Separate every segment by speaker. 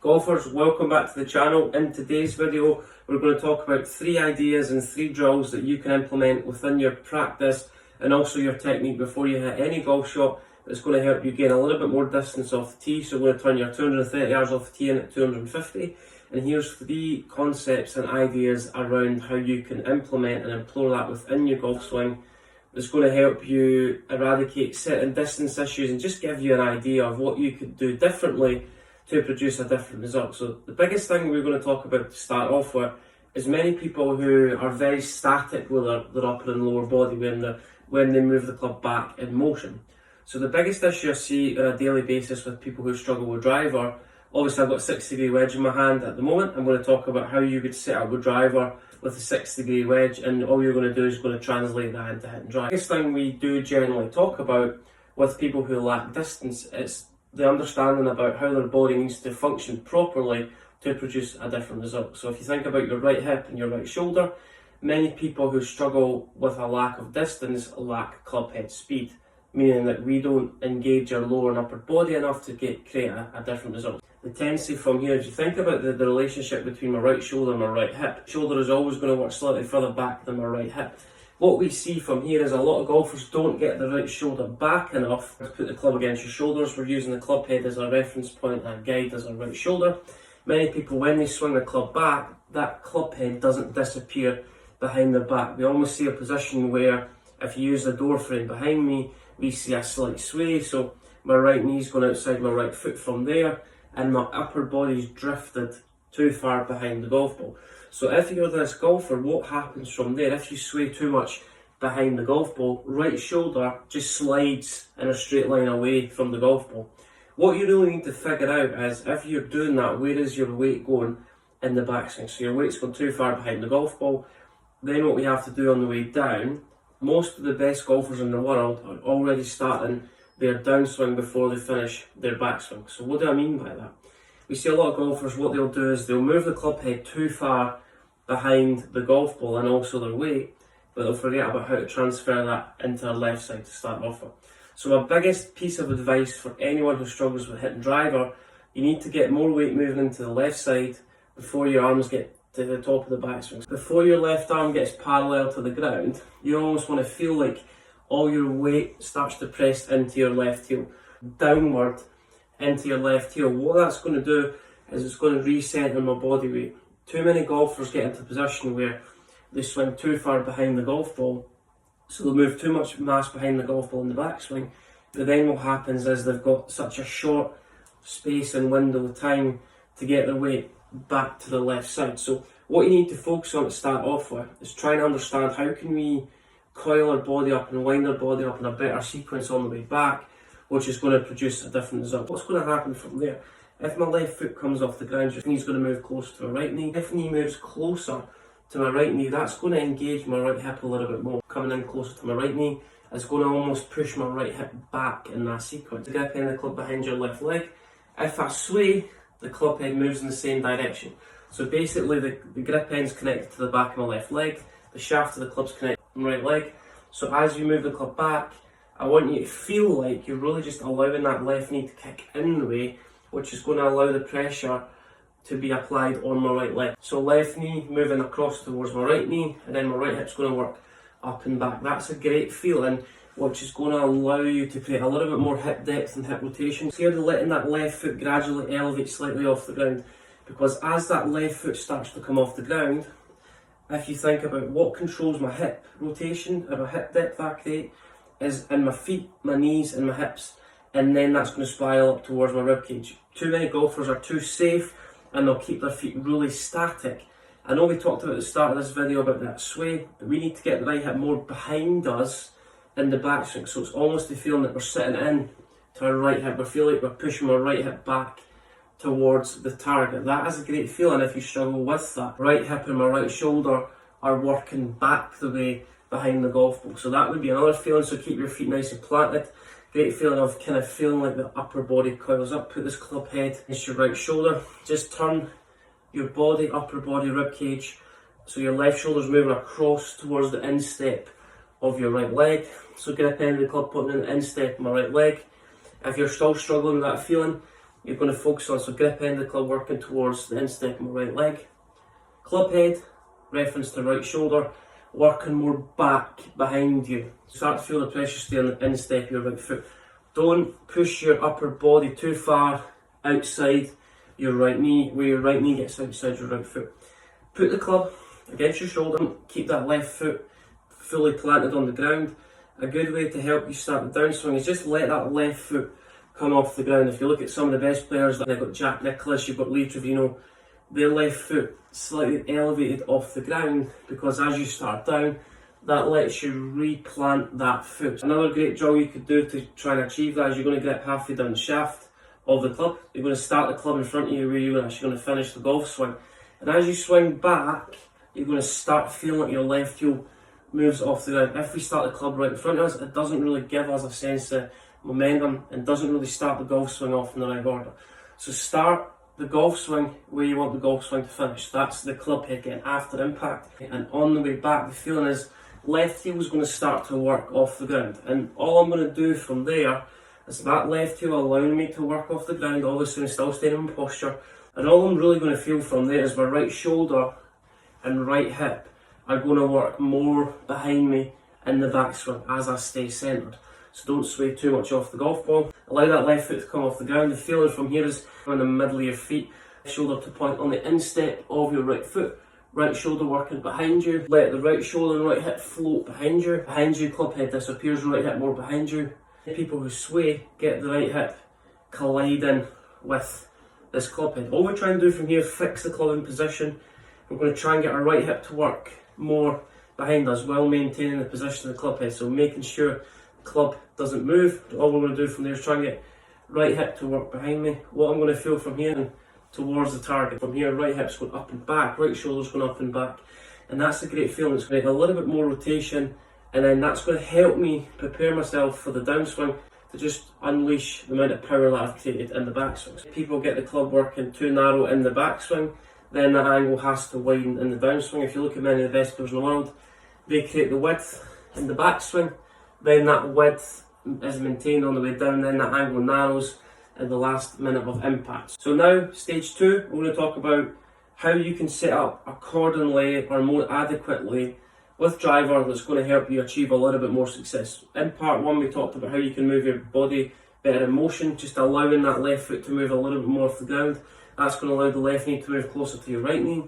Speaker 1: Golfers, welcome back to the channel. In today's video, we're going to talk about 3 ideas and 3 drills that you can implement within your practice and also your technique before you hit any golf shot that's going to help you gain a little bit more distance off the tee. So we're going to turn your 230 yards off the tee in at 250. And here's 3 concepts and ideas around how you can implement and employ that within your golf swing that's going to help you eradicate certain distance issues and just give you an idea of what you could do differently to produce a different result. So the biggest thing we're going to talk about to start off with is many people who are very static with their upper and lower body when they move the club back in motion. So the biggest issue I see on a daily basis with people who struggle with driver, obviously I've got a 60-degree wedge in my hand at the moment. I'm going to talk about how you would set up a driver with a 60-degree wedge, and all you're going to do is going to translate that into hit and drive. The biggest thing we do generally talk about with people who lack distance is the understanding about how their body needs to function properly to produce a different result. So if you think about your right hip and your right shoulder, many people who struggle with a lack of distance lack club head speed, meaning that we don't engage our lower and upper body enough to create a different result. The tendency from here, if you think about the relationship between my right shoulder and my right hip, shoulder is always going to work slightly further back than my right hip. What we see from here is a lot of golfers don't get the right shoulder back enough to put the club against your shoulders. We're using the club head as a reference point and a guide as a right shoulder. Many people, when they swing the club back, that club head doesn't disappear behind their back. We almost see a position where, if you use the door frame behind me, we see a slight sway. So my right knee's going outside my right foot from there, and my upper body's drifted too far behind the golf ball. So if you're this golfer, what happens from there? If you sway too much behind the golf ball, right shoulder just slides in a straight line away from the golf ball. What you really need to figure out is, if you're doing that, where is your weight going in the backswing? So your weight's going too far behind the golf ball. Then what we have to do on the way down, most of the best golfers in the world are already starting their downswing before they finish their backswing. So what do I mean by that? We see a lot of golfers, what they'll do is they'll move the club head too far behind the golf ball and also their weight, but they'll forget about how to transfer that into their left side to start off with. So my biggest piece of advice for anyone who struggles with hitting driver, you need to get more weight moving into the left side before your arms get to the top of the backswing. Before your left arm gets parallel to the ground, you almost want to feel like all your weight starts to press into your left heel, downward into your left heel. What that's going to do is it's going to recenter my body weight. Too many golfers get into a position where they swing too far behind the golf ball, so they'll move too much mass behind the golf ball in the backswing. But then what happens is they've got such a short space and window of time to get their weight back to the left side. So what you need to focus on to start off with is trying to understand how can we coil our body up and wind our body up in a better sequence on the way back, which is going to produce a different result. What's going to happen from there? If my left foot comes off the ground, your knee's going to move closer to my right knee. If knee moves closer to my right knee, that's going to engage my right hip a little bit more. Coming in closer to my right knee is going to almost push my right hip back in that sequence. The grip end of the club behind your left leg. If I sway, the club head moves in the same direction. So basically the grip end's connected to the back of my left leg, the shaft of the club's connected to my right leg. So as you move the club back, I want you to feel like you're really just allowing that left knee to kick in the way, which is going to allow the pressure to be applied on my right leg. So left knee moving across towards my right knee, and then my right hip's going to work up and back. That's a great feeling, which is going to allow you to create a little bit more hip depth and hip rotation. So you're letting that left foot gradually elevate slightly off the ground, because as that left foot starts to come off the ground, if you think about what controls my hip rotation or my hip depth I create, is in my feet, my knees and my hips, and then that's going to spiral up towards my ribcage. Too many golfers are too safe and they'll keep their feet really static. I know we talked about at the start of this video about that sway, but we need to get the right hip more behind us in the backswing, so it's almost the feeling that we're sitting in to our right hip. We feel like we're pushing our right hip back towards the target. That is a great feeling if you struggle with that. Right hip and my right shoulder are working back the way behind the golf ball. So that would be another feeling, so keep your feet nice and planted. Great feeling of kind of feeling like the upper body coils up. Put this club head against your right shoulder. Just turn your body, upper body, rib cage, so your left shoulder's moving across towards the instep of your right leg. So grip end of the club putting in the instep of my right leg. If you're still struggling with that feeling, you're going to focus on. So grip end of the club working towards the instep of my right leg. Club head, reference to right shoulder, working more back behind you. Start to feel the pressure stay on the instep of your right foot. Don't push your upper body too far outside your right knee, where your right knee gets outside your right foot. Put the club against your shoulder, keep that left foot fully planted on the ground. A good way to help you start the downswing is just let that left foot come off the ground. If you look at some of the best players, like you've got Jack Nicklaus, you've got Lee Trevino, their left foot slightly elevated off the ground, because as you start down, that lets you replant that foot. Another great drill you could do to try and achieve that is you're going to grip halfway down the shaft of the club. You're going to start the club in front of you where you're actually going to finish the golf swing. And as you swing back, you're going to start feeling like your left heel moves off the ground. If we start the club right in front of us, it doesn't really give us a sense of momentum and doesn't really start the golf swing off in the right order. So start the golf swing where you want the golf swing to finish. That's the club head getting after impact. And on the way back, the feeling is left heel is going to start to work off the ground. And all I'm going to do from there is that left heel allowing me to work off the ground, obviously still staying in posture. And all I'm really going to feel from there is my right shoulder and right hip are going to work more behind me in the backswing as I stay centred. So don't sway too much off the golf ball. Allow that left foot to come off the ground. The feeling from here is on the middle of your feet, shoulder to point on the instep of your right foot. Right shoulder working behind you. Let the right shoulder and right hip float behind you. Behind you, club head disappears, right hip more behind you. People who sway get the right hip colliding with this club head. All we're trying to do from here is fix the club in position. We're going to try and get our right hip to work more behind us while maintaining the position of the club head. So making sure the club doesn't move. All we're going to do from there is try and get right hip to work behind me. What I'm going to feel from here and towards the target. From here, right hip's going up and back, right shoulder's going up and back. And that's a great feeling. It's going to get a little bit more rotation, and then that's going to help me prepare myself for the downswing to just unleash the amount of power that I've created in the backswing. If people get the club working too narrow in the backswing, then that angle has to widen in the downswing. If you look at many of the best players in the world, they create the width in the backswing, then that width is maintained on the way down, then that angle narrows in the last minute of impact. So now, stage 2, we're going to talk about how you can set up accordingly or more adequately with driver that's going to help you achieve a little bit more success. In part 1, we talked about how you can move your body better in motion, just allowing that left foot to move a little bit more off the ground. That's going to allow the left knee to move closer to your right knee.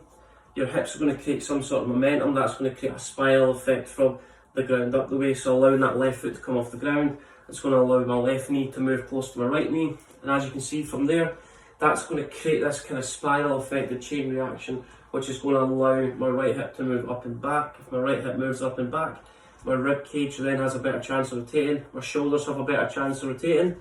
Speaker 1: Your hips are going to create some sort of momentum. That's going to create a spiral effect from the ground up the way. So allowing that left foot to come off the ground, it's going to allow my left knee to move close to my right knee. And as you can see from there, that's going to create this kind of spiral effect, the chain reaction, which is going to allow my right hip to move up and back. If my right hip moves up and back, my rib cage then has a better chance of rotating, my shoulders have a better chance of rotating,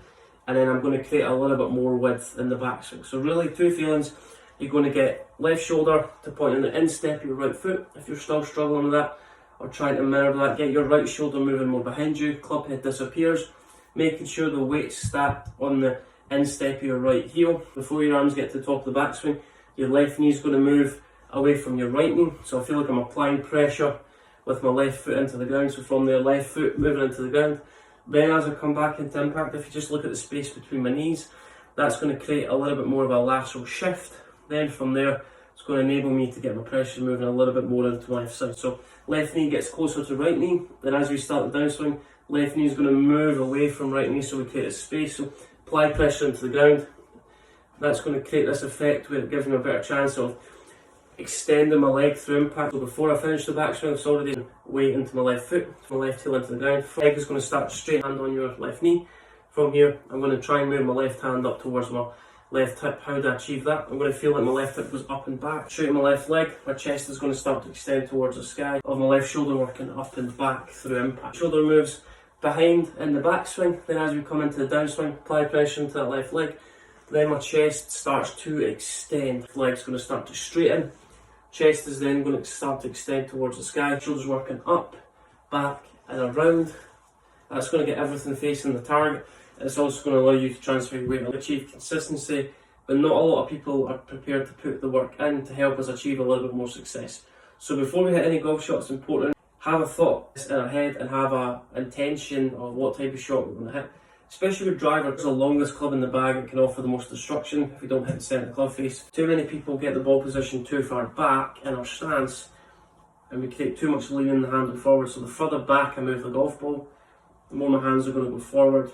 Speaker 1: and then I'm going to create a little bit more width in the backswing. So really, 2 feelings. You're going to get left shoulder to point in the instep of your right foot. If you're still struggling with that or trying to mirror that, get your right shoulder moving more behind you, club head disappears, making sure the weight's stacked on the instep of your right heel. Before your arms get to the top of the backswing, your left knee is going to move away from your right knee. So I feel like I'm applying pressure with my left foot into the ground. So from there, left foot moving into the ground. Then as I come back into impact, if you just look at the space between my knees, that's going to create a little bit more of a lateral shift. Then from there, it's going to enable me to get my pressure moving a little bit more into my left side. So left knee gets closer to right knee. Then as we start the downswing, left knee is going to move away from right knee, so we create a space. So apply pressure into the ground. That's going to create this effect where it gives me a better chance of extending my leg through impact. So before I finish the backswing, it's already weight into my left foot, my left heel into the ground. Leg is going to start straight hand on your left knee. From here, I'm going to try and move my left hand up towards my left hip. How do I achieve that? I'm going to feel like my left hip goes up and back. Straighten my left leg, my chest is going to start to extend towards the sky. Of my left shoulder working up and back through impact. Shoulder moves behind in the backswing. Then as we come into the downswing, apply pressure into that left leg. Then my chest starts to extend. Leg's going to start to straighten. Chest is then going to start to extend towards the sky. Shoulders working up, back and around. That's going to get everything facing the target. It's also going to allow you to transfer your weight and achieve consistency, but not a lot of people are prepared to put the work in to help us achieve a little bit more success. So before we hit any golf shot, it's important have a thought in our head and have an intention of what type of shot we're going to hit. Especially with driver, it's the longest club in the bag, it can offer the most destruction if you don't hit the centre club face. Too many people get the ball position too far back in our stance, and we create too much lean in the handle forward. So the further back I move the golf ball, the more my hands are going to go forward,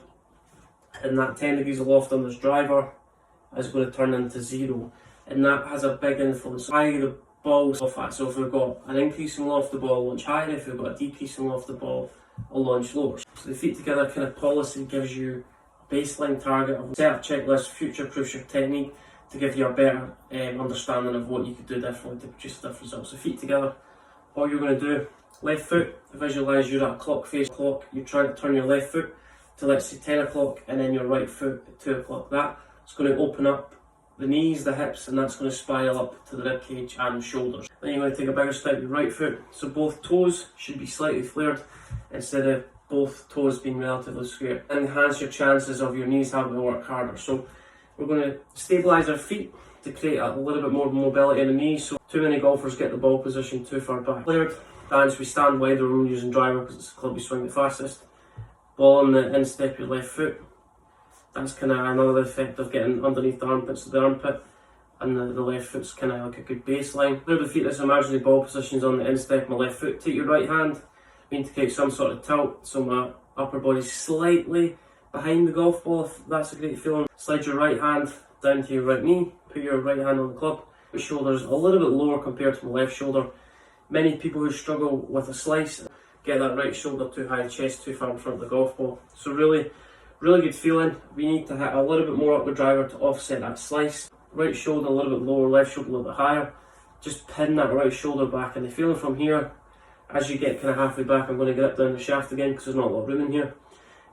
Speaker 1: and that 10 degrees of loft on this driver is going to turn into 0, and that has a big influence. Higher the ball's off at, so if we've got an increase in loft, the ball will launch higher. If we've got a decrease in loft, the ball will launch lower. So the feet together kind of policy gives you a baseline target of set a checklist, future-proofs your technique to give you a better understanding of what you could do differently to produce different results. So feet together, all you're going to do, left foot, visualise you're at a clock face clock, you're trying to turn your left foot to, let's say, 10 o'clock, and then your right foot at 2 o'clock. That's going to open up the knees, the hips, and that's going to spiral up to the rib cage and shoulders. Then you're going to take a bigger step with your right foot, so both toes should be slightly flared instead of both toes being relatively square. Enhance your chances of your knees having to work harder. So we're going to stabilise our feet to create a little bit more mobility in the knees. So too many golfers get the ball position too far back. Flared stance, we stand wider when we're using driver because it's the club we swing the fastest. Ball on the instep of your left foot. That's kind of another effect of getting underneath the armpits of the armpit, and the left foot's kind of like a good baseline. Clear the feet, this imaginary ball positions on the instep of my left foot. Take your right hand, mean to create some sort of tilt, so my upper body's slightly behind the golf ball, if that's a great feeling. Slide your right hand down to your right knee, put your right hand on the club. Your shoulder's a little bit lower compared to my left shoulder. Many people who struggle with a slice get that right shoulder too high, chest too far in front of the golf ball. So really good feeling. We need to hit a little bit more up the driver to offset that slice. Right shoulder a little bit lower, left shoulder a little bit higher. Just pin that right shoulder back, and the feeling from here, as you get kind of halfway back, I'm going to get up down the shaft again because there's not a lot of room in here.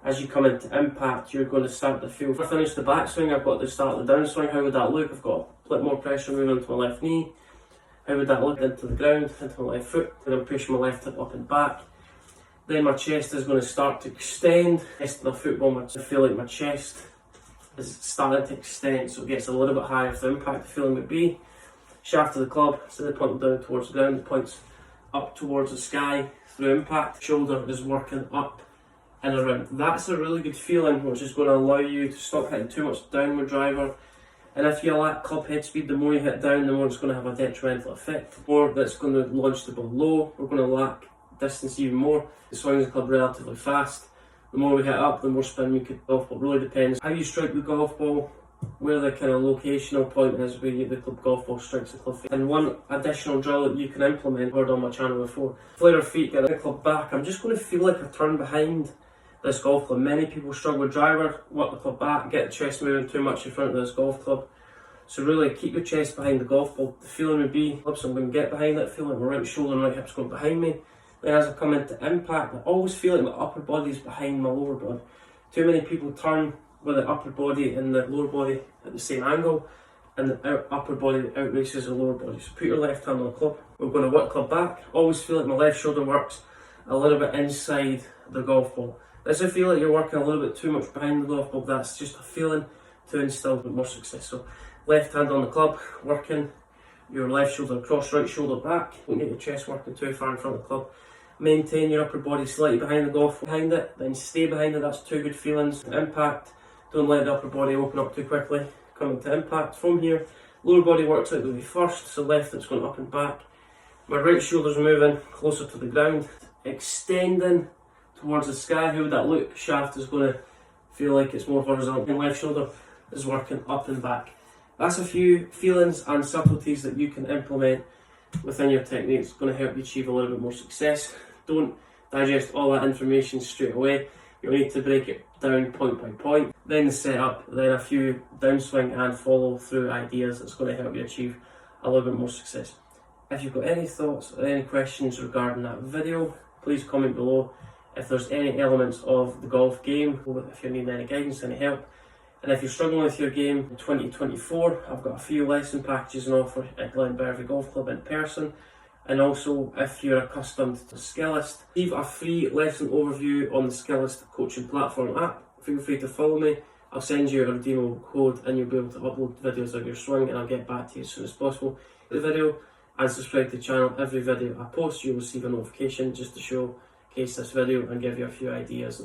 Speaker 1: As you come into impact, you're going to start to feel. If I finish the backswing, I've got to start the downswing. How would that look? I've got a bit more pressure moving into my left knee. How would that look? Into the ground, into my left foot, and I'm pushing my left hip up and back. Then my chest is going to start to extend. Testing my football, I feel like my chest is starting to extend, so it gets a little bit higher for the impact the feeling would be. Shaft of the club, instead of pointing down towards the ground, it points up towards the sky through impact. Shoulder is working up and around. That's a really good feeling, which is going to allow you to stop hitting too much downward driver. And if you lack club head speed, the more you hit down, the more it's going to have a detrimental effect. The more that's going to launch the ball low, we're going to lack distance even more. The swings the club relatively fast. The more we hit up, the more spin we could golf ball. It really depends how you strike the golf ball, where the kind of locational point is where the club golf ball strikes the club face. And one additional drill that you can implement, heard on my channel before, flare our feet, get the club back. I'm just going to feel like a turn behind this golf club. Many people struggle with driver, work the club back, get the chest moving too much in front of this golf club. So really keep your chest behind the golf ball. The feeling would be, so I'm going to get behind that, feel like my right shoulder and right hip's going behind me. Then as I come into impact, I always feel like my upper body is behind my lower body. Too many people turn with the upper body and the lower body at the same angle, and the upper body outraces the lower body. So put your left hand on the club. We're going to work club back. Always feel like my left shoulder works a little bit inside the golf ball. As I feel like you're working a little bit too much behind the golf ball, that's just a feeling to instill a bit more success. So left hand on the club, working your left shoulder across, right shoulder back. Don't get your chest working too far in front of the club. Maintain your upper body slightly behind the golf, behind it, then stay behind it. That's two good feelings. Impact, don't let the upper body open up too quickly. Coming to impact from here, lower body works out the way first, so left it's going up and back. My right shoulder's moving closer to the ground, extending towards the sky. How would that look? Shaft is going to feel like it's more horizontal, and left shoulder is working up and back. That's a few feelings and subtleties that you can implement within your technique. It's going to help you achieve a little bit more success. Don't digest all that information straight away. You'll need to break it down point by point. Then the setup, then a few downswing and follow through ideas that's going to help you achieve a little bit more success. If you've got any thoughts or any questions regarding that video, please comment below. If there's any elements of the golf game, if you need any guidance, any help. And if you're struggling with your game in 2024, I've got a few lesson packages on offer at Glenbervie Golf Club in person. And also, if you're accustomed to Skillest, leave a free lesson overview on the Skillest coaching platform app. Feel free to follow me. I'll send you a redeemable code and you'll be able to upload videos of your swing, and I'll get back to you as soon as possible. The video, and subscribe to the channel. Every video I post, you'll receive a notification just to showcase this video and give you a few ideas.